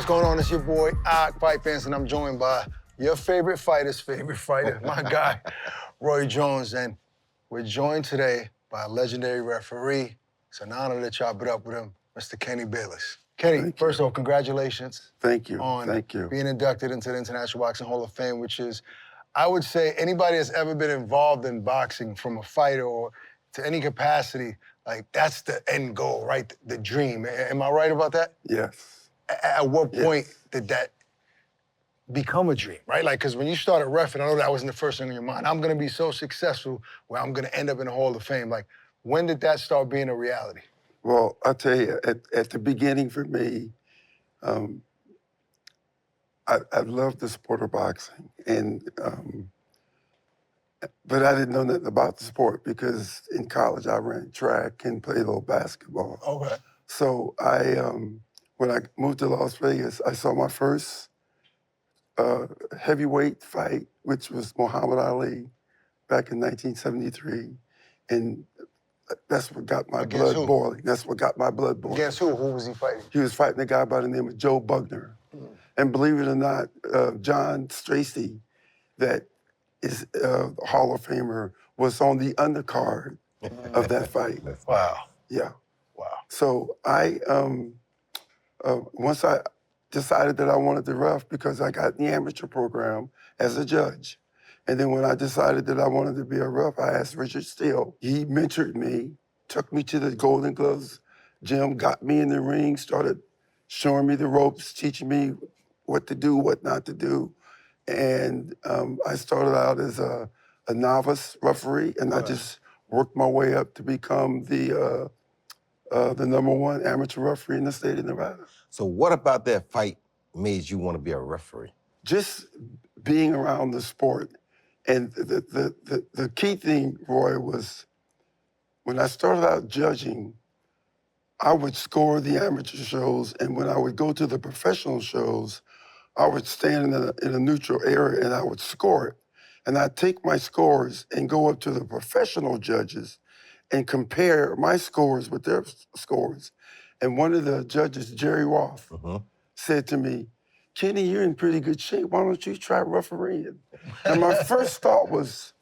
What's going on? It's your boy, Fight Fans, and I'm joined by your favorite fighter's favorite fighter, my guy, Roy Jones. And we're joined today by a legendary referee. It's an honor to chop it up with him, Mr. Kenny Bayless. Kenny, first of all, congratulations. Thank you. On Thank you. being inducted into the International Boxing Hall of Fame, which is, I would say, anybody that's ever been involved in boxing from a fighter or to any capacity, like, that's the end goal, right? The dream. Am I right about that? Yes. At what point did that become a dream, right? Like, because when you started reffing, I know that wasn't the first thing in your mind. I'm going to be so successful where I'm going to end up in the Hall of Fame. Like, when did that start being a reality? Well, I'll tell you, at the beginning for me, I loved the sport of boxing, and but I didn't know nothing about the sport because in college I ran track and played a little basketball. Okay. So when I moved to Las Vegas, I saw my first heavyweight fight, which was Muhammad Ali back in 1973, and that's what got my blood boiling. That's what got my blood boiling. Against who? Who was he fighting? He was fighting a guy by the name of Joe Buckner. And believe it or not, John Stracey, that is a Hall of Famer, was on the undercard of that fight. Wow. Yeah. Wow. So once I decided that I wanted to ref because I got in the amateur program as a judge. And then when I decided that I wanted to be a ref, I asked Richard Steele. He mentored me, took me to the Golden Gloves gym, got me in the ring, started showing me the ropes, teaching me what to do, what not to do. And I started out as a novice referee, and I just worked my way up to become the #1 amateur referee in the state of Nevada. So what about that fight made you want to be a referee? Just being around the sport. And the key thing, Roy, was when I started out judging, I would score the amateur shows, and when I would go to the professional shows, I would stand in a neutral area and I would score it. And I'd take my scores and go up to the professional judges and compare my scores with their scores. And one of the judges, Jerry Roth, said to me, "Kenny, you're in pretty good shape. Why don't you try refereeing?" And my first thought was,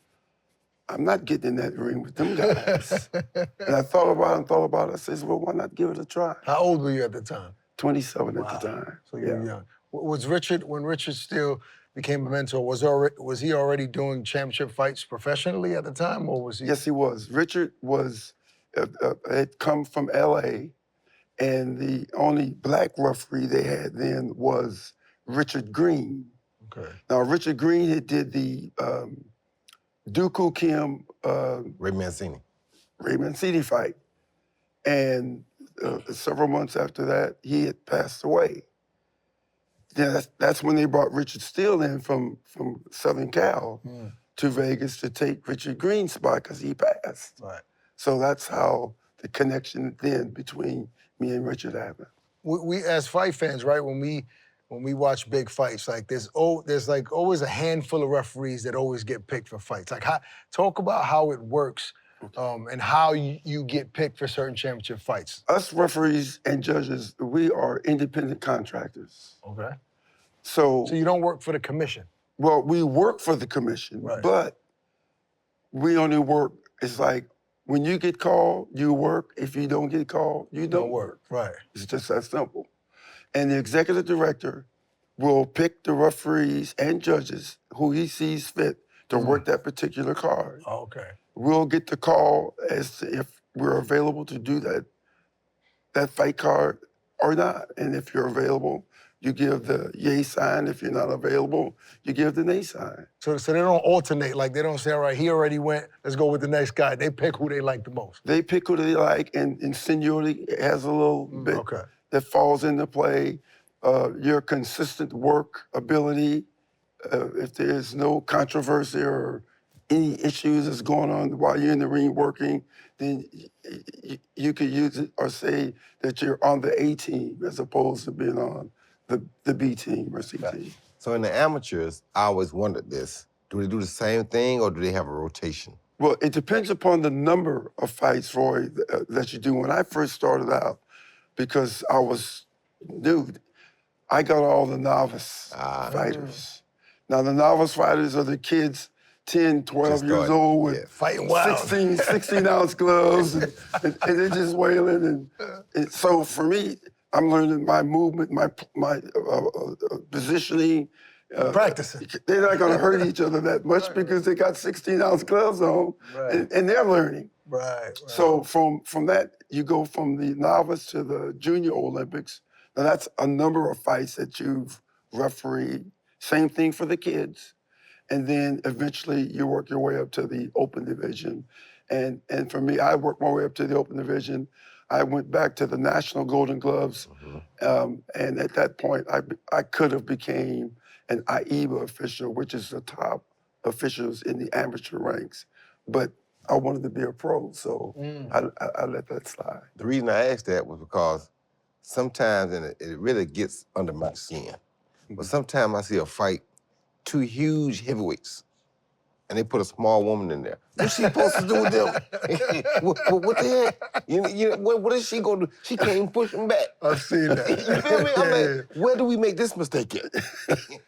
I'm not getting in that ring with them guys. And I thought about it. I said, well, why not give it a try? How old were you at the time? 27 at the time. So you were young. Was Richard, when Richard Steele became a mentor, was he already doing championship fights professionally at the time, or was he? Yes, he was. Richard had come from LA, and the only black referee they had then was Richard Green. Okay. Now, Richard Green had did the Dooku Kim Ray Mancini fight. And several months after that, he had passed away. Yeah, that's when they brought Richard Steele in from Southern Cal to Vegas to take Richard Green's spot because he passed. Right. So that's how the connection then between me and Richard happened. We as fight fans, right? When we watch big fights, like there's like always a handful of referees that always get picked for fights. Like, talk about how it works and how you get picked for certain championship fights. Us referees and judges, we are independent contractors. Okay. So you don't work for the commission? Well, we work for the commission, but we only work, it's like, when you get called, you work. If you don't get called, you don't work. Right. It's just that simple. And the executive director will pick the referees and judges who he sees fit to work that particular card. Okay. We'll get the call as to if we're available to do that fight card or not. And if you're available, you give the yay sign. If you're not available, you give the nay sign. So they don't alternate, like they don't say, all right, he already went, let's go with the next guy. They pick who they like the most. They pick who they like, and seniority has a little bit that falls into play. Your consistent work ability, if there's no controversy or any issues that's going on while you're in the ring working, then you could use it or say that you're on the A team as opposed to being on the B team or C team. So in the amateurs, I always wondered this. Do they do the same thing or do they have a rotation? Well, it depends upon the number of fights, Roy, that you do. When I first started out, because I was new, I got all the novice fighters. Now, the novice fighters are the kids 10, 12 Just years started, old with yeah. Fighting wild. 16-ounce gloves, and they're just wailing. And so for me, I'm learning my movement, my positioning. Practicing. They're not going to hurt each other that much because they got 16-ounce gloves on, and they're learning. Right. So from that, you go from the novice to the junior Olympics. Now that's a number of fights that you've refereed. Same thing for the kids. And then eventually you work your way up to the open division. And for me, I worked my way up to the open division. I went back to the National Golden Gloves. And at that point, I could have became an AIBA official, which is the top officials in the amateur ranks. But I wanted to be a pro, so I let that slide. The reason I asked that was because sometimes, and it really gets under my skin, but sometimes I see a fight, two huge heavyweights, and they put a small woman in there. What's she supposed to do with them? what the heck? What is she gonna do? She can't even push them back. I've seen that. You feel me? I'm like, where do we make this mistake at?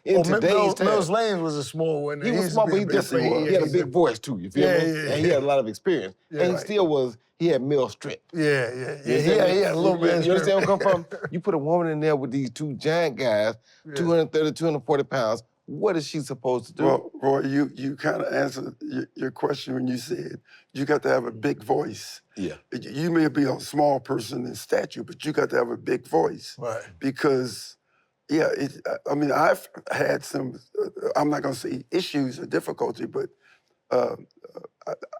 In today's time. Mills Lanes was a small one. He was small, but he different. He had a big voice too, you feel me? Yeah. And he had a lot of experience. And he still was, he had male strength. Yeah. He had a little bit. You understand where I come from? You put a woman in there with these two giant guys, 230, 240 pounds. What is she supposed to do? Well, Roy, you kind of answered your question when you said you got to have a big voice. Yeah. You may be a small person in stature, but you got to have a big voice. Right. Because, I've had some, I'm not going to say issues or difficulty, but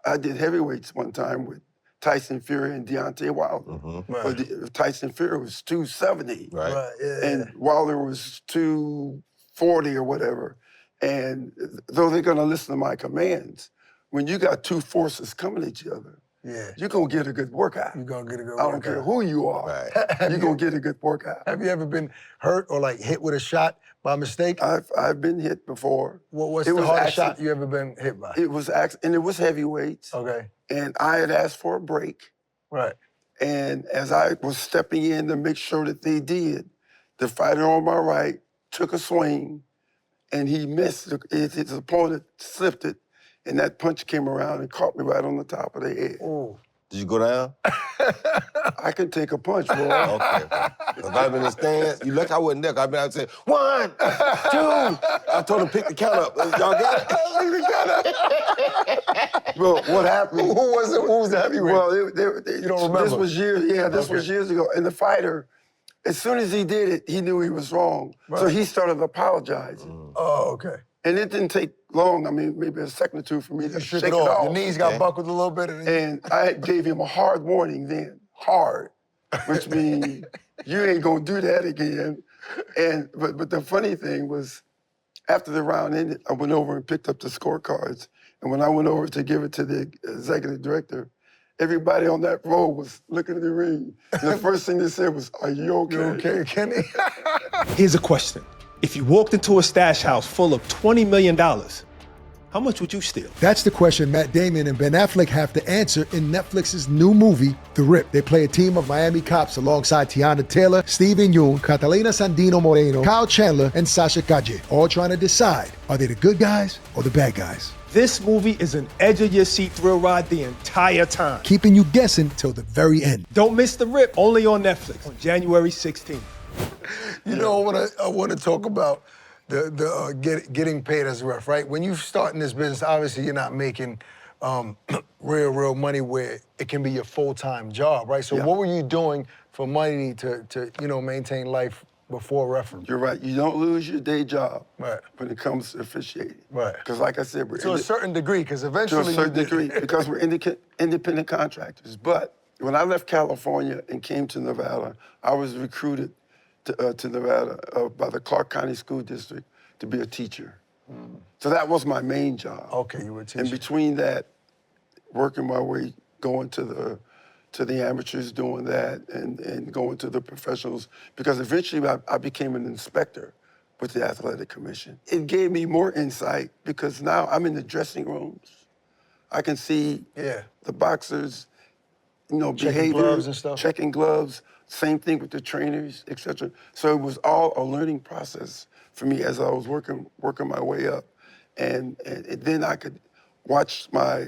I did heavyweights one time with Tyson Fury and Deontay Wilder. But Tyson Fury was 270. Right. And Wilder was 240 or whatever. And though they're going to listen to my commands, when you got two forces coming at each other, you're going to get a good workout. You're going to get a good I workout. don't care who you are. Right. You're going to get a good workout. Have you ever been hurt or like hit with a shot by mistake? I've been hit before. What's the hardest shot you ever been hit by? It was and it was heavyweights. Okay. And I had asked for a break. Right. And as I was stepping in to make sure that they did, the fighter on my right took a swing, and he missed. His opponent slipped it, and that punch came around and caught me right on the top of the head. Ooh. Did you go down? I can take a punch, bro. Okay. If I'd been in the stands, you look, I wasn't there. I'd been out saying, 1, 2. I told him pick the count up. Y'all got it? Well, what happened? Who was the heavyweight? Well, you don't remember? This was years. Yeah, this was years ago. And the fighter, as soon as he did it, he knew he was wrong. Right. So he started apologizing. Oh, okay. And it didn't take long. I mean, maybe a second or two for me to shake it off. Your knees got buckled a little bit. And I gave him a hard warning then, hard, which means you ain't gonna do that again. And but the funny thing was, after the round ended, I went over and picked up the scorecards. And when I went over to give it to the executive director, everybody on that row was looking at the ring. And the first thing they said was, "Are you okay?" You okay, Kenny? Here's a question. If you walked into a stash house full of $20 million, how much would you steal? That's the question Matt Damon and Ben Affleck have to answer in Netflix's new movie, The Rip. They play a team of Miami cops alongside Tiana Taylor, Steven Yeun, Catalina Sandino Moreno, Kyle Chandler, and Sasha Calle, all trying to decide, are they the good guys or the bad guys? This movie is an edge-of-your-seat thrill ride the entire time. Keeping you guessing till the very end. Don't miss The Rip, only on Netflix on January 16th. You know, I want to talk about getting paid as a ref, right? When you start in this business, obviously you're not making real money where it can be your full-time job, right? So what were you doing for money to maintain life before refereeing? You're right. You don't lose your day job when it comes to officiating. Right. Because like I said, we're to a certain degree, because eventually to a certain degree, because we're independent contractors. But when I left California and came to Nevada, I was recruited to Nevada by the Clark County School District to be a teacher. So that was my main job. Okay, you were a teacher. And between that, working my way, going to the amateurs, doing that, and going to the professionals, because eventually I became an inspector with the Athletic Commission. It gave me more insight because now I'm in the dressing rooms. I can see the boxers behavior, gloves and stuff? checking gloves. Same thing with the trainers, etc. So it was all a learning process for me as I was working my way up, and then I could watch my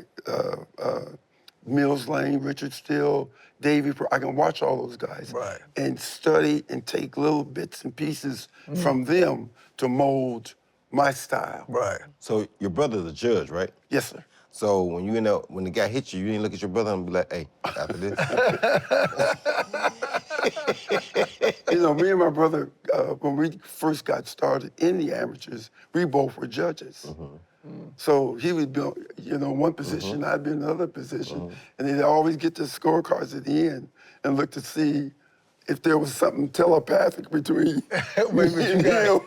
Mills Lane, Richard Steele, Davey. I can watch all those guys Right. and study and take little bits and pieces from them to mold my style. Right. So your brother's a judge, right? Yes, sir. So when when the guy hit you, you didn't look at your brother and be like, "Hey, after this." Me and my brother, when we first got started in the amateurs, we both were judges. So he would be, one position, I'd be in another position, and they'd always get the scorecards at the end and look to see if there was something telepathic between me and him.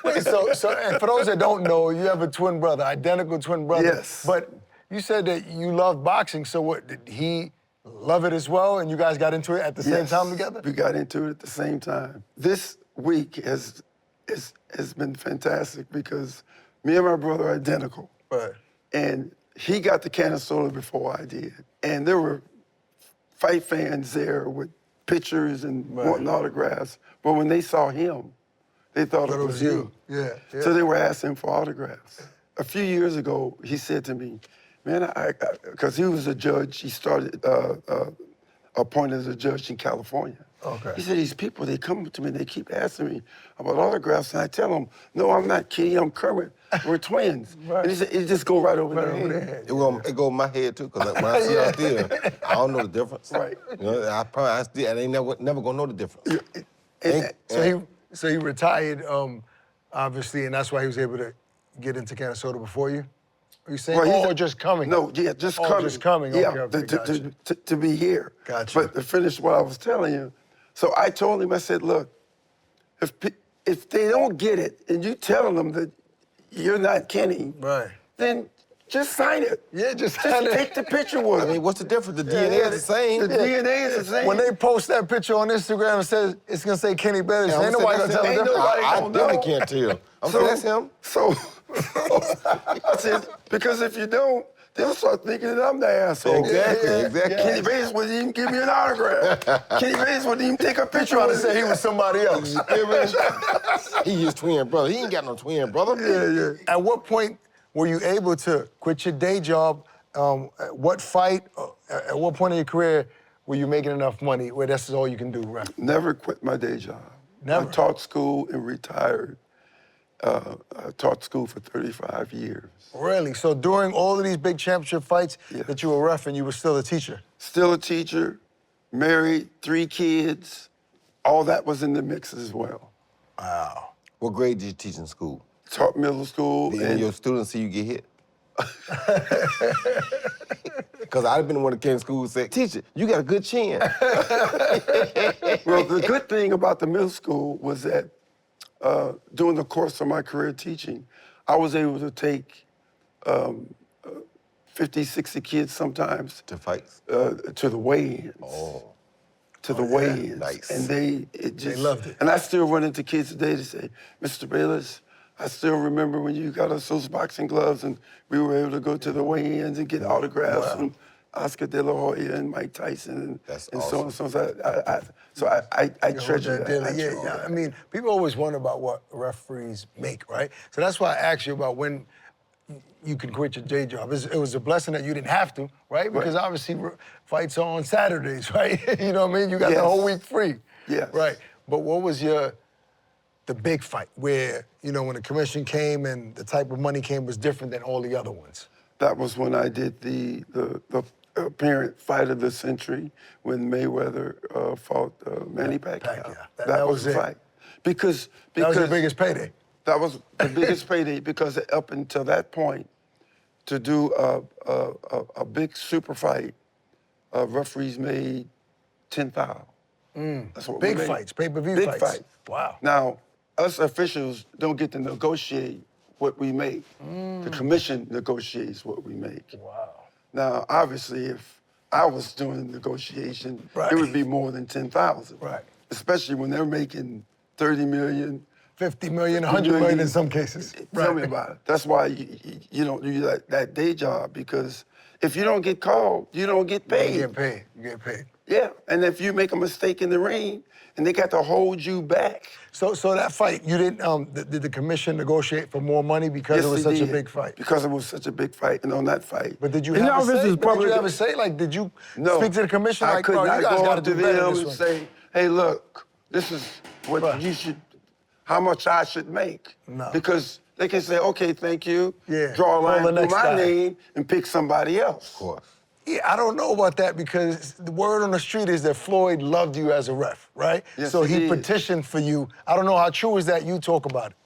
Wait, so and for those that don't know, you have a twin brother, identical twin brother. Yes. But you said that you loved boxing, so what, did he love it as well, and you guys got into it at the same time together? We got into it at the same time. This week has been fantastic because me and my brother are identical. Right. And he got to Canastota before I did. And there were fight fans there with pictures and wanting autographs. But when they saw him, they thought it was you. Yeah. So they were asking for autographs. A few years ago, he said to me, man, because he was a judge, he started appointed as a judge in California. Okay. He said, these people, they come to me, they keep asking me about autographs, and I tell them, no, I'm not Kenny, I'm Kermit. We're twins. Right. And he said, it just go right over their head. It go in my head too, because when I see out there, I don't know the difference. Right. I ain't never gonna know the difference. So he retired, obviously, and that's why he was able to get into Canastota before you? Are you saying, or just coming? No, yeah, just coming. Just coming, yeah, okay, gotcha. to be here. Gotcha. But to finish what I was telling you, so I told him, I said, look, if they don't get it and you telling them that you're not Kenny, Right. then just sign it. Yeah, just sign it. Take the picture with I it. mean, what's the difference? The DNA is the same. The DNA is the same. When they post that picture on Instagram and says it's gonna say Kenny Bayless, Yeah, ain't nobody gonna tell them ain't different. nobody I gonna definitely know. can't tell. I'm saying that's him. So I said, because if you don't, they'll start thinking that I'm the asshole. Exactly. Kenny Bayless wouldn't even give me an autograph. Kenny Bayless wouldn't even take a picture Trying to with say he me. was somebody else. He his twin brother. He ain't got no twin brother. Yeah. At what point were you able to quit your day job? At what fight? At what point in your career were you making enough money where this is all you can do, right? Never quit my day job. Never? I taught school and retired. I taught school for 35 years. Really? So during all of these big championship fights that you were reffing, you were still a teacher? Still a teacher, married, 3 kids. All that was in the mix as well. Wow. What grade did you teach in school? Taught middle school. Did any of your students see you get hit? Because I've been in one of Ken's schools say, teacher, you got a good chin. Well, the good thing about the middle school was that during the course of my career teaching, I was able to take 50, 60 kids sometimes To fights? to the weigh-ins. Oh. To the weigh-ins. Nice. And they loved it. And I still run into kids today that say, Mr. Bayless, I still remember when you got us those boxing gloves and we were able to go to the weigh-ins and get autographs from Oscar De La Hoya and Mike Tyson That's and so on and awesome. so on. I treasure that. Daily. I treasure Yeah. that. I mean, people always wonder about what referees make, right? So that's why I asked you about when you can quit your day job. It was a blessing that you didn't have to, right? Because obviously fights are on Saturdays, right? You know what I mean? You got the whole week free. Yes. Right. But what was the big fight where, when the commission came and the type of money came was different than all the other ones? That was when I did the apparent fight of the century when Mayweather fought Manny Pacquiao. That was the it. fight. Because That was your biggest payday. That was the biggest payday because up until that point, to do a big super fight, referees made $10,000. That's what we Big made. fights, pay-per-view Big fights. fight. Wow. Now, us officials don't get to negotiate what we make. The commission negotiates what we make. Wow. Now, obviously, if I was doing the negotiation, Right. it would be more than 10,000. Right. Especially when they're making 30 million. 50 million, 100 million in some cases. Tell me about it. That's why you don't do that day job, because If you don't get called, you don't get paid. You get paid. You get paid. Yeah, and if you make a mistake in the ring, and they got to hold you back. So that fight, you didn't, did the commission negotiate for more money because it was they such a did, big fight? Because it was such a big fight, and on that fight. But did you and have now a this say? is But did you public- have a say? Like, did you No, speak to the commission? I Like, could bro, not you guys go got to up to do better them this and one. say, hey, look, this is what Right. you should, how much I should make. No. Because they can say, okay, thank you, Yeah, draw a call line the through next my guy. name and pick somebody else. Of course. Yeah, I don't know about that because the word on the street is that Floyd loved you as a ref, right? Yes, so he he did. petitioned for you. I don't know how true is that. You talk about it.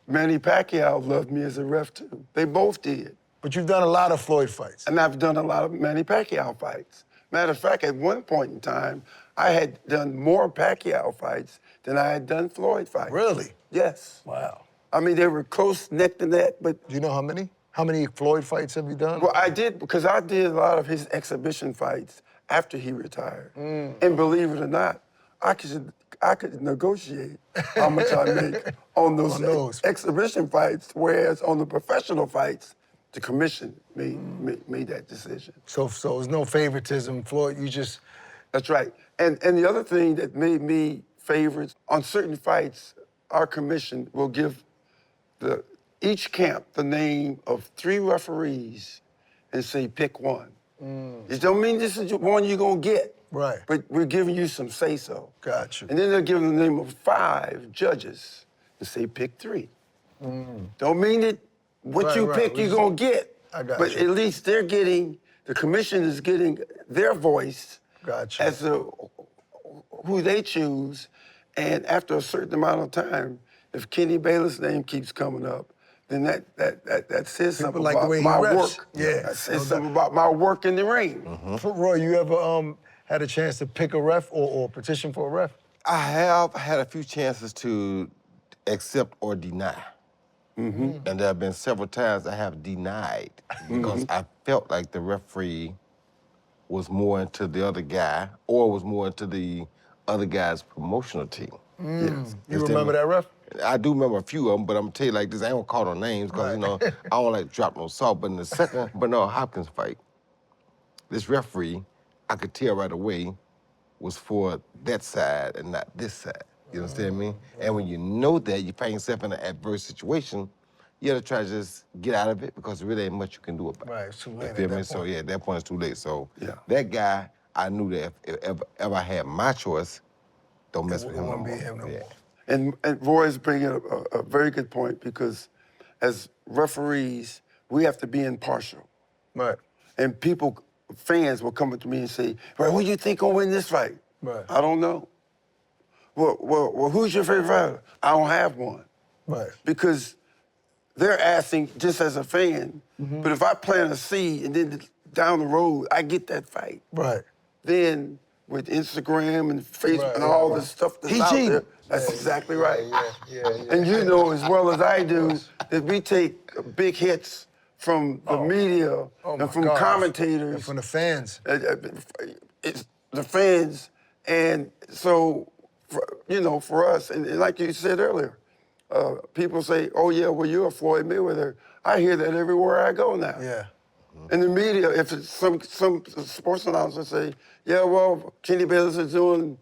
Manny Pacquiao loved me as a ref too. They both did. But you've done a lot of Floyd fights. And I've done a lot of Manny Pacquiao fights. Matter of fact, at one point in time, I had done more Pacquiao fights than I had done Floyd fights. Really? Yes. Wow. I mean, they were close neck to neck, but Do you know how many? How many Floyd fights have you done? well, I did because I did a lot of his exhibition fights after he retired. And believe it or not, I could negotiate how much I make on those exhibition fights, whereas on the professional fights, the commission made that decision. So it's no favoritism, Floyd. You just That's right. And the other thing that made me favorites, on certain fights, our commission will give each camp the name of 3 referees and say, pick one. It don't mean this is the one you're gonna get. Right. But we're giving you some say-so. Gotcha. And then they'll give them the name of 5 judges and say, pick 3. Don't mean that what Right, you right. pick, We you're just- gonna get. I got But you. at least the commission is getting their voice Gotcha. as to who they choose. And after a certain amount of time, if Kenny Bayless' name keeps coming up, then that says something like the about way he my refs. work. Yeah, That says no doubt. something about my work in the ring. Roy, you ever had a chance to pick a ref or petition for a ref? I have had a few chances to accept or deny. And there have been several times I have denied because I felt like the referee was more into the other guy or was more into the other guy's promotional team. Yes. You remember that ref? I do remember a few of them, but I'm gonna tell you like this, I ain't gonna call no names because, you know, I don't like to drop no salt. But in the second Bernard Hopkins fight, this referee, I could tell right away, was for that side and not this side. You understand me? And when you know that, you find yourself in an adverse situation, you gotta try to just get out of it because there really ain't much you can do about it. Right, it's too late You at feel me? that So point. yeah, at that point it's too late. So Yeah. that guy, I knew that if ever I had my choice, don't mess with It him no wouldn't more. be him no more. And Roy's bringing up a very good point because as referees, we have to be impartial. Right. And fans will come up to me and say, well, who do you think will win this fight? Right. I don't know. Well, who's your favorite fighter? I don't have one. Right. Because they're asking just as a fan, but if I plant a seed and then down the road, I get that fight, Right. then with Instagram and Facebook Right, and all right. the stuff that's He out cheated. there, that's exactly right. Yeah. And you know as well as I do that we take big hits from the media Oh, my and from God. commentators. And from the fans. It's the fans. And so, for us, and like you said earlier, people say, oh yeah, well, you're a Floyd Mayweather. I hear that everywhere I go now. Yeah. In the media, if it's some sports announcer say, yeah, well, Kenny Bayless is doing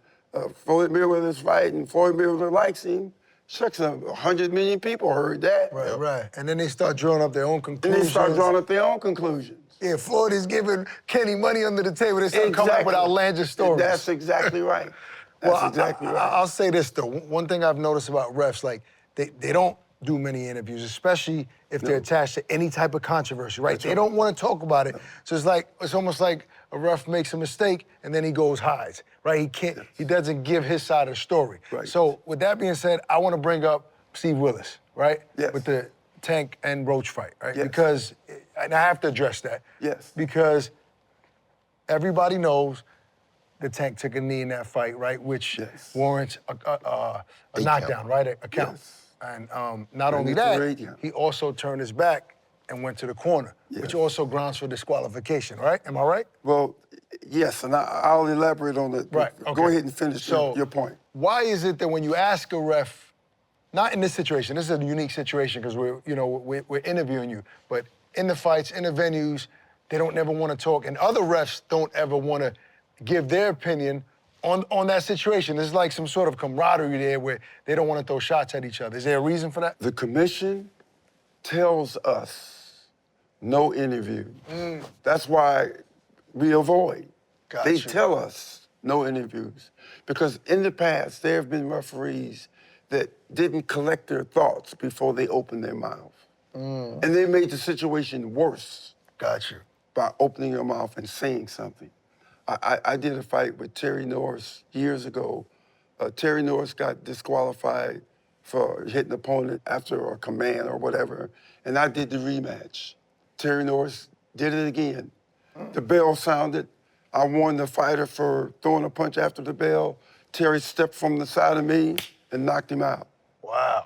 Floyd Mayweather's fight and Floyd Mayweather likes him, shucks, 100 million people heard that. Right. And then they start drawing up their own And conclusions. they start drawing up their own conclusions. Yeah, Floyd is giving Kenny money under the table. They start coming up with outlandish stories. That's exactly right. That's exactly right. I'll say this though. One thing I've noticed about refs, like they don't do many interviews, especially if they're attached to any type of controversy, right? They don't want to talk about it. So it's almost like a ref makes a mistake and then he goes hides, right? He doesn't give his side of the story. Right. So with that being said, I want to bring up Steve Willis, right? Yes. With the Tank and Roach fight, right? Yes. Because, and I have to address that. Yes. Because everybody knows the Tank took a knee in that fight, right? Which warrants a knockdown, right? A count. Yes. And not only it's a that, radio. he also turned his back and went to the corner, which Yes. also grounds for disqualification, right? Am I right? Well, yes, and I'll elaborate on that. Right. Go okay. ahead and finish your point. Why is it that when you ask a ref, not in this situation, this is a unique situation because we're interviewing you, but in the fights, in the venues, they don't never want to talk, and other refs don't ever want to give their opinion on that situation? There's like some sort of camaraderie there where they don't want to throw shots at each other. Is there a reason for that? The commission tells us no interview. That's why we avoid. Got They you. tell us no interviews. Because in the past, there have been referees that didn't collect their thoughts before they opened their mouth. And they made the situation worse Got you. by opening your mouth and saying something. I did a fight with Terry Norris years ago. Terry Norris got disqualified for hitting an opponent after a command or whatever, and I did the rematch. Terry Norris did it again. The bell sounded. I won the fighter for throwing a punch after the bell. Terry stepped from the side of me and knocked him out. Wow.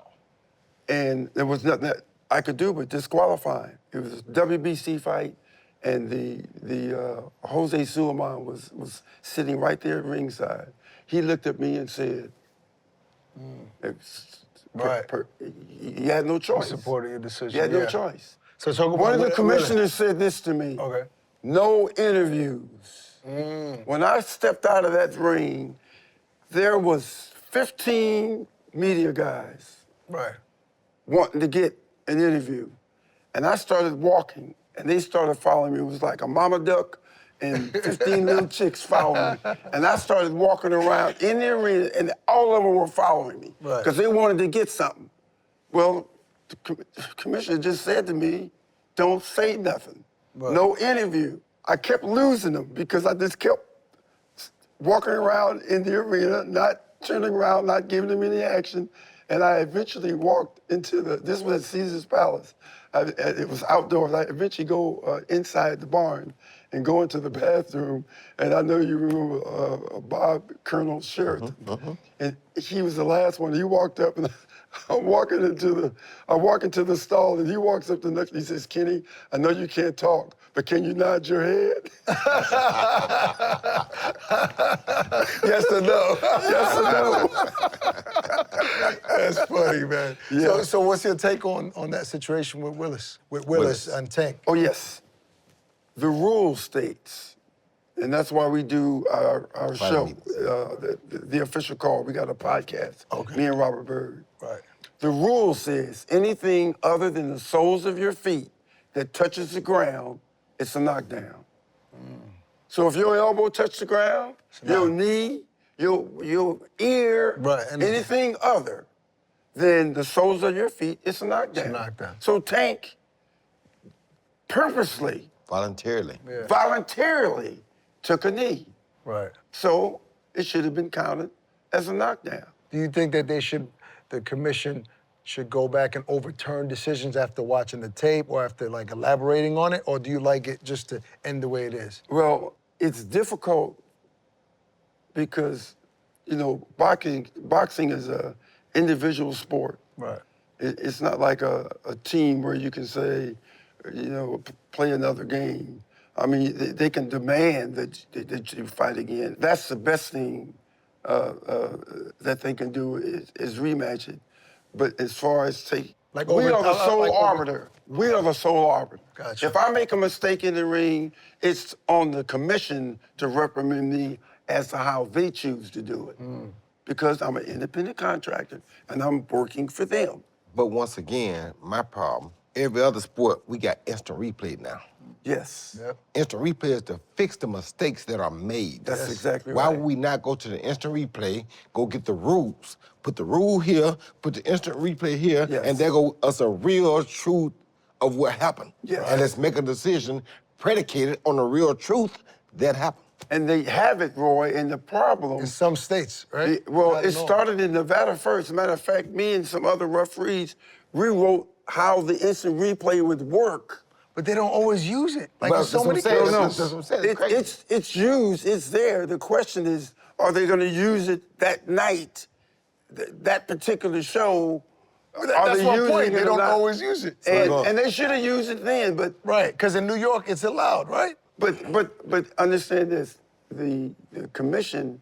And there was nothing that I could do but disqualify him. It was a WBC fight, and the Jose Suleiman was sitting right there ringside. He looked at me and said, Right. "You had no choice. Supporting your decision. You had no yeah. choice." So talk about One of the Willis. commissioners said this to me. Okay. No interviews. When I stepped out of that ring, there was 15 media guys Right. wanting to get an interview. And I started walking, and they started following me. It was like a mama duck and 15 little chicks following me. And I started walking around in the arena, and all of them were following me Right. because they wanted to get something. Well, the commissioner just said to me, don't say nothing. Right. No interview. I kept losing them because I just kept walking around in the arena, not turning around, not giving them any action. And I eventually walked into this was at Caesar's Palace. It was outdoors. I eventually go inside the barn and go into the bathroom. And I know you remember Bob Colonel Sheraton. And he was the last one. He walked up, and I walk into the stall, and he walks up to the next. He says, "Kenny, I know you can't talk, but can you nod your head?" Yes or no? Yes or no? That's funny, man. Yeah. So what's your take on that situation with Willis? With Willis and Tank? Oh, yes. The rule states, and that's why we do our show, the official call. We got a podcast, me and Robert Bird. Right. The rule says anything other than the soles of your feet that touches the ground, it's a knockdown. So if your elbow touches the ground, your knee, your ear, Right, anything other than the soles of your feet, it's a knockdown. It's a knockdown. So Tank purposely, Voluntarily. voluntarily took a knee. Right. So it should have been counted as a knockdown. Do you think that the commission should go back and overturn decisions after watching the tape or after like elaborating on it, or do you like it just to end the way it is? Well, it's difficult because, boxing is a individual sport. Right. It's not like a team where you can say, play another game. I mean, they can demand that you fight again. That's the best thing that they can do is rematch it. But as far as Like we over- are the sole like over- arbiter. We are the sole arbiter. Gotcha. If I make a mistake in the ring, it's on the commission to reprimand me as to how they choose to do it. Because I'm an independent contractor and I'm working for them. But once again, my problem, every other sport, we got instant replay now. Yes. Yep. Instant replay is to fix the mistakes that are made. That's exactly Why right. would we not go to the instant replay, go get the rules, put the rule here, put the instant replay here, Yes. and there go us a real truth of what happened. Yes. And let's make a decision predicated on the real truth that happened. And they have it, Roy, and the problem... In some states, right? Not it in all. started in Nevada first. As a matter of fact, me and some other referees rewrote how the instant replay would work. But they don't always use it. Like Well, there's so that's many what I'm saying. cases. That's what I'm saying. It's crazy. It's used, it's there. The question is, are they going to use it that night, that particular show? That's my point. They it or don't not? always use it. And they should have used it then, but Right, because in New York, it's allowed, right? But understand this: the commission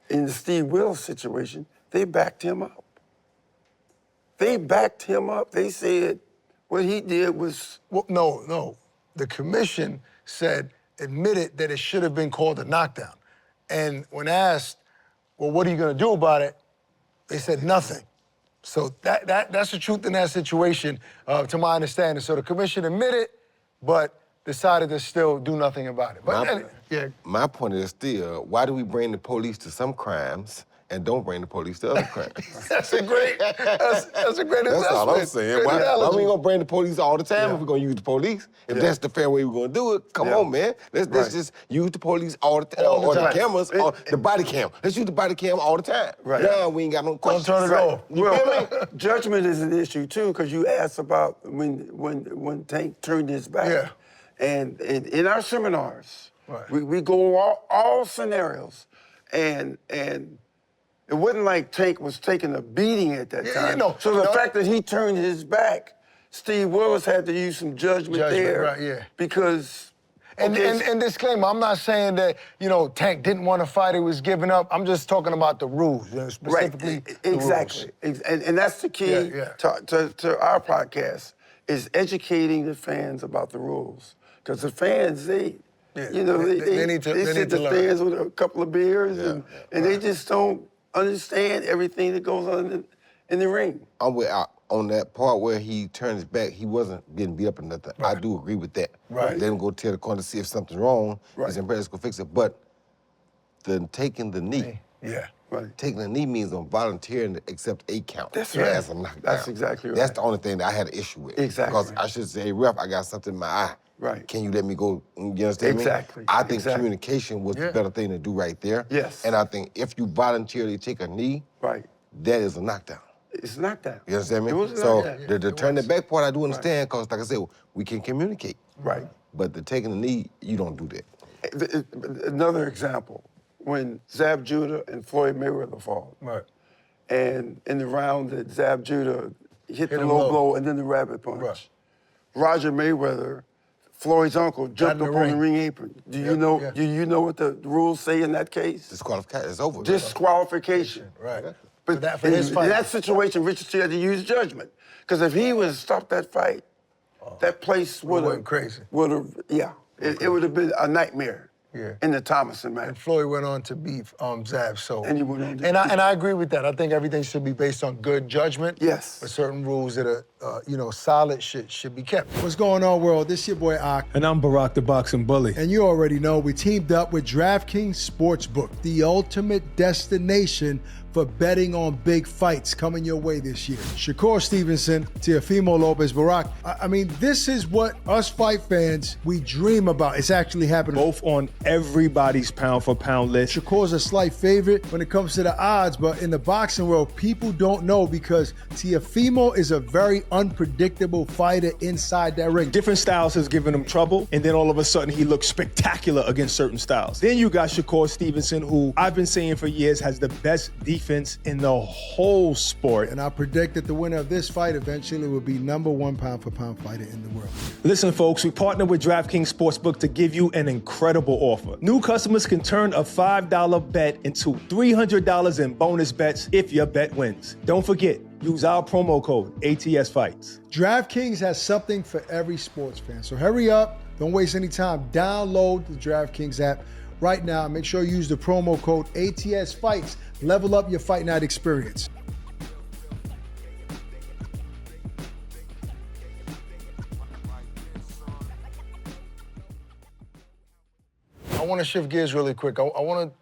in the Steve Wills situation, they backed him up. They backed him up. They said what he did was Well, no. The commission admitted that it should have been called a knockdown. And when asked, well, what are you gonna do about it? They said nothing. So that's the truth in that situation, to my understanding. So the commission admitted, but decided to still do nothing about it. But my point is still, why do we bring the police to some crimes and don't bring the police to other crimes? That's a great assessment. That's all I'm saying. Why we gonna bring the police all the time if we're gonna use the police? If that's the fair way we're gonna do it, come on, man. Let's just use the police all the time. Or the cameras, or the body cam. Let's use the body cam all the time. Right. Now we ain't got no questions. Don't turn it off. Well, judgment is an issue too, because you asked about when Tank turned his back. Yeah. And in our seminars, we go all scenarios, and it wasn't like Tank was taking a beating at that time. So the fact that he turned his back, Steve Willis had to use some judgment there. Right, yeah. Because... And disclaimer, I'm not saying that, Tank didn't want to fight, he was giving up. I'm just talking about the rules, specifically the exactly. rules. And that's the key to our podcast, is educating the fans about the rules. Because the fans, they need to sit the stands with a couple of beers, and they just don't understand everything that goes on in the ring. I'm with on that part where he turned his back, he wasn't getting beat up or nothing. I do agree with that. Right. Let him go tell the corner to see if something's wrong. He's in practice, go fix it. But taking the knee. Yeah. Right. Taking the knee means I'm volunteering to accept a count. That's right. As a knockdown. That's exactly right. That's the only thing that I had an issue with. Exactly. Because I should say, ref, I got something in my eye. Right. Can you let me go? You understand me? Exactly. I think communication was the better thing to do right there. Yes. And I think if you voluntarily take a knee, that is a knockdown. It's a knockdown. You understand me? It was a so knockdown. the turn the back part, I do understand, because like I said, we can communicate. Right. But the taking the knee, you don't do that. Another example, when Zab Judah and Floyd Mayweather fought. Right. And in the round that Zab Judah hit the low blow and then the rabbit punch. Right. Roger Mayweather, Floyd's uncle, jumped up on the ring apron. Do you know what the rules say in that case? Disqualification. It's over. Disqualification. Right. But in that situation, Richard T had to use judgment. Because if he would have stopped that fight, that place would have... crazy. Would have, it would have been a nightmare in the Thomason match. And Floyd went on to beat Zab, so... And he went on to and I agree with that. I think everything should be based on good judgment. Yes. But certain rules that are, solid should be kept. What's going on, world? This your boy Ak. And I'm Barak, the boxing bully. And you already know we teamed up with DraftKings Sportsbook, the ultimate destination for betting on big fights coming your way this year. Shakur Stevenson, Teofimo Lopez, Barak. I mean, this is what us fight fans, we dream about. It's actually happening. Both on everybody's pound-for-pound list. Shakur's a slight favorite when it comes to the odds, but in the boxing world, people don't know because Teofimo is a very unpredictable fighter inside that ring. Different styles has given him trouble, and then all of a sudden he looks spectacular against certain styles. Then you got Shakur Stevenson, who I've been saying for years has the best defense in the whole sport. And I predict that the winner of this fight eventually will be #1 pound-for-pound fighter in the world. Listen, folks, we partnered with DraftKings Sportsbook to give you an incredible offer. New customers can turn a $5 bet into $300 in bonus bets if your bet wins. Don't forget, use our promo code ATSFights. DraftKings has something for every sports fan. So hurry up, don't waste any time. Download the DraftKings app right now. Make sure you use the promo code ATSFights. Level up your fight night experience. I want to shift gears really quick. I want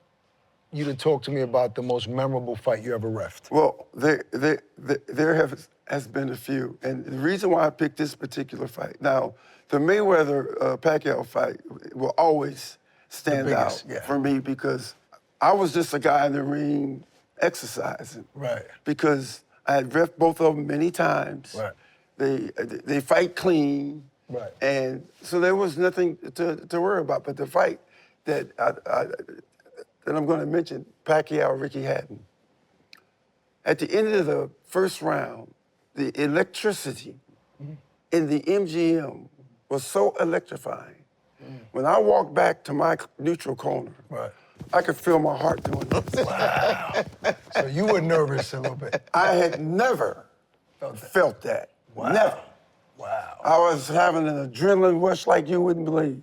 you to talk to me about the most memorable fight you ever reffed. Well, there has been a few. And the reason why I picked this particular fight, now, the Mayweather-Pacquiao fight will always stand out for me because I was just a guy in the ring exercising. Right. Because I had reffed both of them many times. Right. They fight clean. Right. And so there was nothing to worry about. But the fight that I'm going to mention, Pacquiao, Ricky Hatton. At the end of the first round, the electricity in the MGM was so electrifying. When I walked back to my neutral corner, I could feel my heart doing this. Wow. So you were nervous a little bit. I had never felt that. Never. Wow. I was having an adrenaline rush like you wouldn't believe.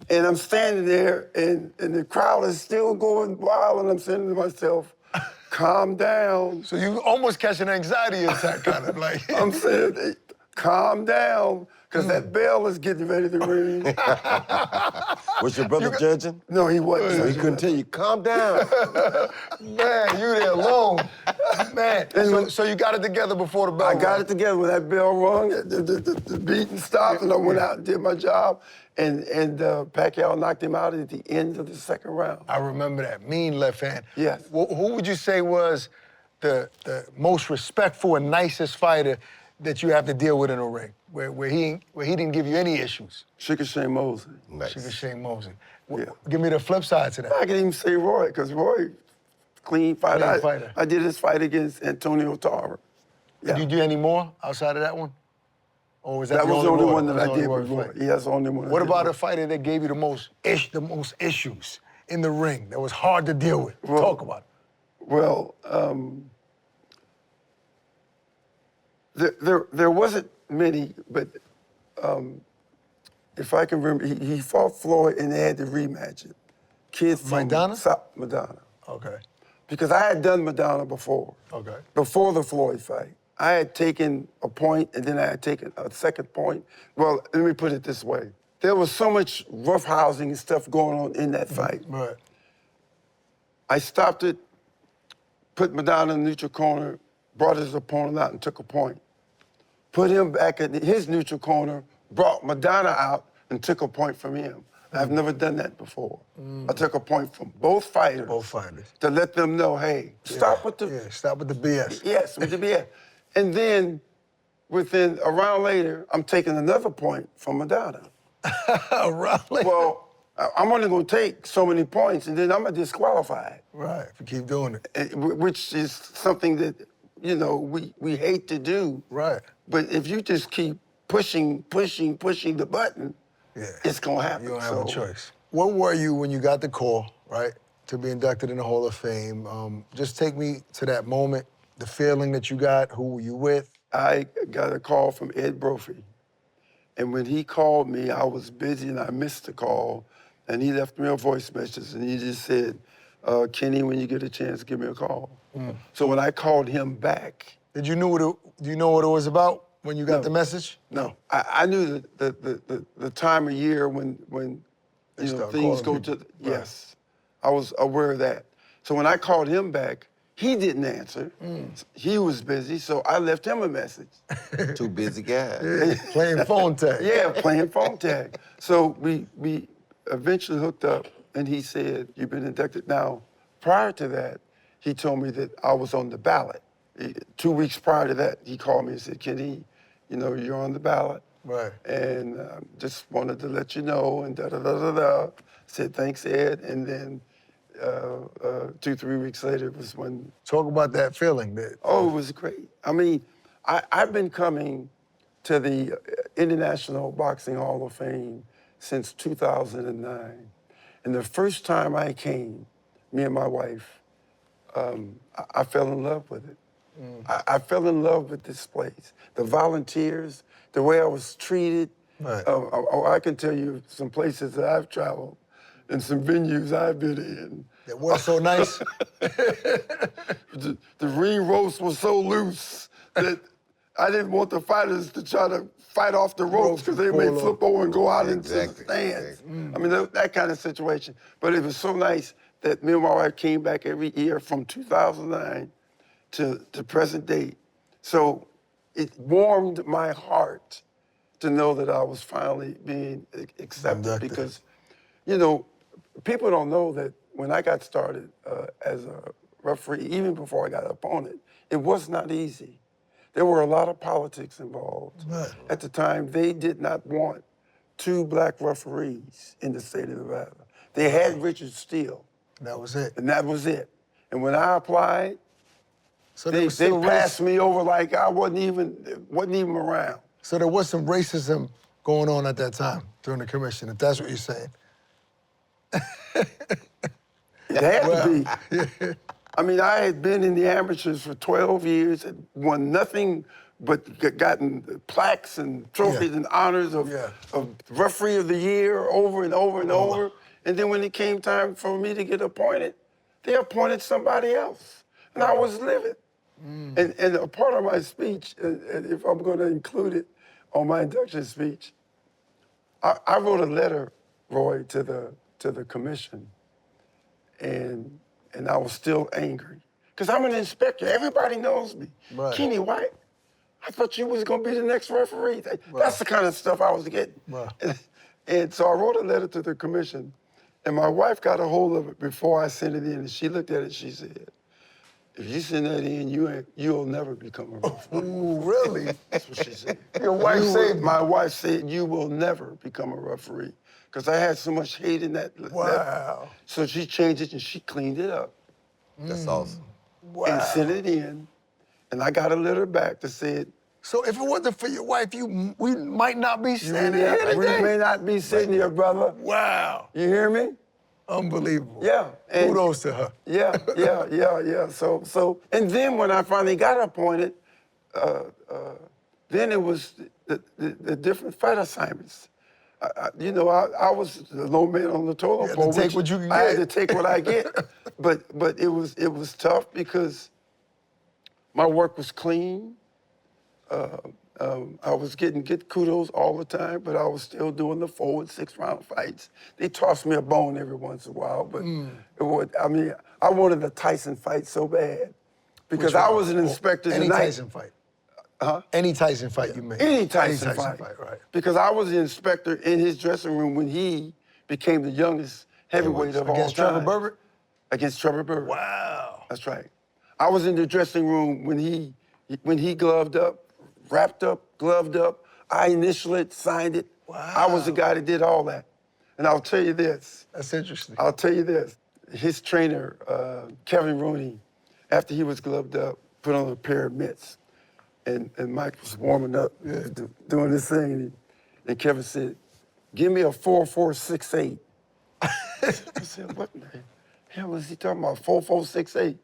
And I'm standing there, and the crowd is still going wild, and I'm saying to myself, calm down. So you almost catch an anxiety attack, kind of like. I'm saying, hey, calm down, because that bell is getting ready to ring. Was your brother judging? No, he wasn't. So he couldn't tell you, calm down. Man, you there alone. Man, so you got it together before the bell I got rang. it together when that bell rung, the beating stopped, and I went out and did my job. And Pacquiao knocked him out at the end of the second round. I remember that. Mean left hand. Yes. Who would you say was the most respectful and nicest fighter that you have to deal with in a ring, where he didn't give you any issues? Shane Mosley. Nice. Shane Mosley. Yeah. Give me the flip side to that. I can even say Roy, because Roy, clean fighter. Clean fighter. I did his fight against Antonio Tarver. Yeah. Did you do any more outside of that one? Or was that, That was the only one that was I the did Roy with Roy. fight? Yeah, that's the only one. What I did about a with. fighter that gave you the most issues in the ring, that was hard to deal with? Well, Talk about it. Well, there wasn't many, but if I can remember, he fought Floyd and they had to rematch it. Kid from Madonna? Madonna. Okay. Because I had done Madonna before. Okay. Before the Floyd fight. I had taken a point and then I had taken a second point. Well, let me put it this way. There was so much roughhousing and stuff going on in that fight. Right. I stopped it, put Madonna in the neutral corner, brought his opponent out and took a point. Put him back in his neutral corner, brought Madonna out and took a point from him. I've never done that before. I took a point from both fighters. Both fighters. To let them know, hey, stop with the... Yeah, stop with the BS. Yes, with the BS. And then, within a round later, I'm taking another point from Madonna. Right. Well, I'm only going to take so many points, and then I'm disqualified. Right, if you keep doing it. Which is something that, you know, we hate to do. Right. But if you just keep pushing the button, it's going to happen. You don't have a choice. Where were you when you got the call, right, to be inducted in the Hall of Fame? Just take me to that moment, the feeling that you got, who were you with? I got a call from Ed Brophy. And when he called me, I was busy and I missed the call. And he left me a voice message and he just said, Kenny, when you get a chance, give me a call. So when I called him back. Do you know what it was about when you got the message? No. I knew the time of year when you know, things go to, yes. I was aware of that. So when I called him back, he didn't answer. He was busy, so I left him a message. Two busy guys. Playing phone tag. Yeah, playing phone tag. So we eventually hooked up, and he said, you've been inducted. Now, prior to that, he told me that I was on the ballot. 2 weeks prior to that, he called me and said, Kenny, you know, you're on the ballot. Right. And just wanted to let you know, and da-da-da-da-da. Said, thanks, Ed. And then 2-3 weeks later was when... Talk about that feeling. Oh, it was great. I mean, I've been coming to the International Boxing Hall of Fame since 2009. And the first time I came, me and my wife, I fell in love with it. I fell in love with this place. The volunteers, the way I was treated. Right. I can tell you some places that I've traveled and some venues I've been in. That was so nice. The ring ropes were so loose that I didn't want the fighters to try to fight off the ropes because they may flip over and go out into the stands. I mean, that kind of situation. But it was so nice that me and my wife came back every year from 2009 to present date. So it warmed my heart to know that I was finally being accepted because, you know, people don't know that when I got started as a referee, even before I got an opponent, it was not easy. There were a lot of politics involved. Right. At the time, they did not want 2 black referees in the state of Nevada. They had Richard Steele. That was it. And that was it. And when I applied, So they passed me over like I wasn't even around. So there was some racism going on at that time during the commission, if that's what you're saying. It had to be. I mean, I had been in the amateurs for 12 years and won nothing gotten plaques and trophies and honors of referee of the year over and over and over. And then when it came time for me to get appointed, they appointed somebody else. And I was livid. And a part of my speech, and if I'm going to include it on my induction speech, I wrote a letter, Roy, to the commission, and I was still angry. Because I'm an inspector. Everybody knows me. Right. Kenny White, I thought you was going to be the next referee. That's the kind of stuff I was getting. Right. And so I wrote a letter to the commission, and my wife got a hold of it before I sent it in, and she looked at it and she said, if you send that in, you'll never become a referee. Ooh, really? That's what she said. Your wife said, my wife said, you will never become a referee. Because I had so much hate in that. Wow. So she changed it and she cleaned it up. That's awesome. Wow. And sent it in. And I got a letter back that said, So if it wasn't for your wife, we might not be standing here we today. may not be sitting here, brother. Wow. You hear me? Unbelievable. Yeah. And Kudos to her. Yeah. So, and then when I finally got appointed, then it was the different fight assignments. I was the low man on the totem pole. take what you can I had get. to take what I get. But it was tough because my work was clean. I was getting good kudos all the time, but I was still doing the 4- and 6-round fights. They tossed me a bone every once in a while, but I wanted a Tyson fight so bad because I was an inspector Any tonight. Tyson fight. Any Tyson fight you made. Any Tyson fight. Right. Because I was the inspector in his dressing room when he became the youngest heavyweight of all time. Against Trevor Berbick? Against Trevor Berbick. Wow. That's right. I was in the dressing room when he gloved up, wrapped up, gloved up. I initialed, signed it. Wow. I was the guy that did all that. And I'll tell you this. That's interesting. I'll tell you this. His trainer, Kevin Rooney, after he was gloved up, put on a pair of mitts. And Mike was warming up, doing this thing. And Kevin said, give me a 4-4-6-8. I said, what the hell was he talking about, 4-4-6-8?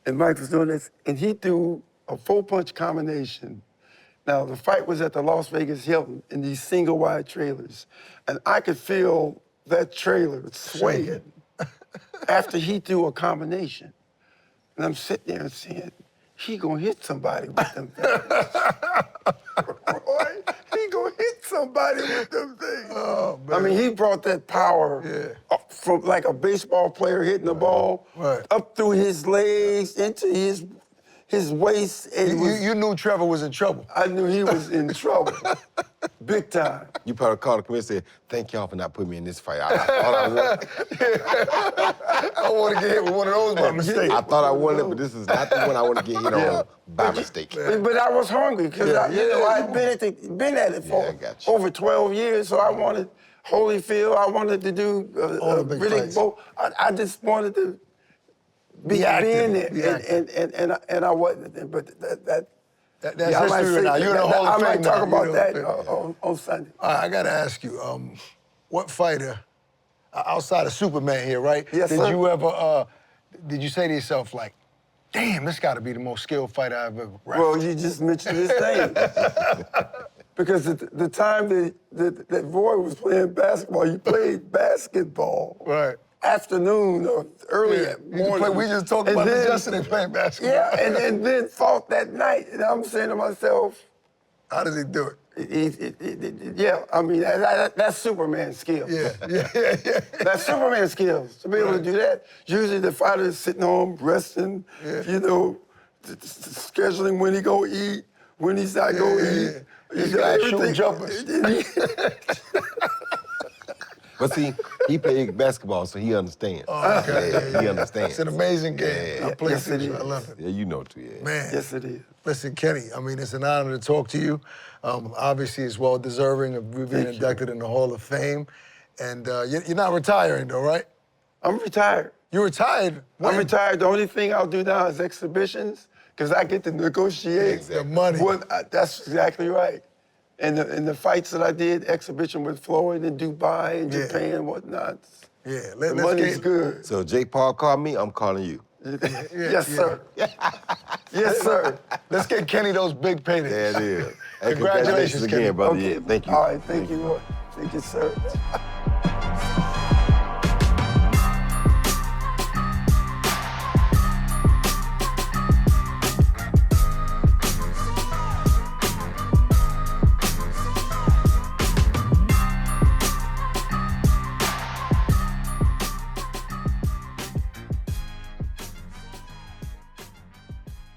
And Mike was doing this, and he threw a 4-punch combination. Now, the fight was at the Las Vegas Hilton in these single-wide trailers. And I could feel that trailer swaying after he threw a combination. And I'm sitting there and saying, he gonna hit somebody with them things. Boy, he gonna hit somebody with them things. Oh, man. I mean, he brought that power up from like a baseball player hitting the ball, up through his legs, into his waist. And You knew Trevor was in trouble. I knew he was in trouble, big time. You probably called the committee and said, thank y'all for not putting me in this fight. I thought I won. I want to get hit with one of those by mistake. I thought I won it, but this is not the one I want to get hit on by mistake. But I was hungry because I'd been at it for over 12 years, so I wanted Holyfield. I wanted to do Riddick Bowe. I just wanted to be in there, and I wasn't. But that's history now. You're in the Hall of Fame. I might talk now. about that on Sunday. All right, I got to ask you, what fighter, outside of Superman here, right? Yes, did sir. you ever, did you say to yourself, like, damn, this got to be the most skilled fighter I've ever wrestled? Well, you just mentioned his name. Because the time that Roy was playing basketball, you played basketball. Right. Afternoon or early morning. We just talked about this yesterday, playing basketball. Yeah, and then fought that night. And I'm saying to myself, how does he do it? I mean, that's Superman skills. Yeah. That's Superman skills, to be able to do that. Usually the fighter is sitting home, resting, scheduling when he go eat, when he's not go eat. He's got shooting jumpers. But see, he played basketball, so he understands. Oh, okay. He understands. It's an amazing game. I play Yes, it is. I love it. Yeah, you know too, yeah. Man. Yes, it is. Listen, Kenny, I mean, it's an honor to talk to you. Obviously, it's well-deserving of you being inducted in the Hall of Fame. And you're not retiring, though, right? I'm retired. You're retired? I'm retired. The only thing I'll do now is exhibitions, because I get to negotiate. The money. That's exactly right. And the fights that I did, exhibition with Floyd in Dubai and Japan and whatnot. Yeah, The money's good. So if Jake Paul called me, I'm calling you. Yes, sir. Yes, sir. Let's get Kenny those big paydays. There it is. Hey, Congratulations, again, Kenny. brother. Okay. Yeah, thank you. All right, thank you, Roy. Thank you, sir.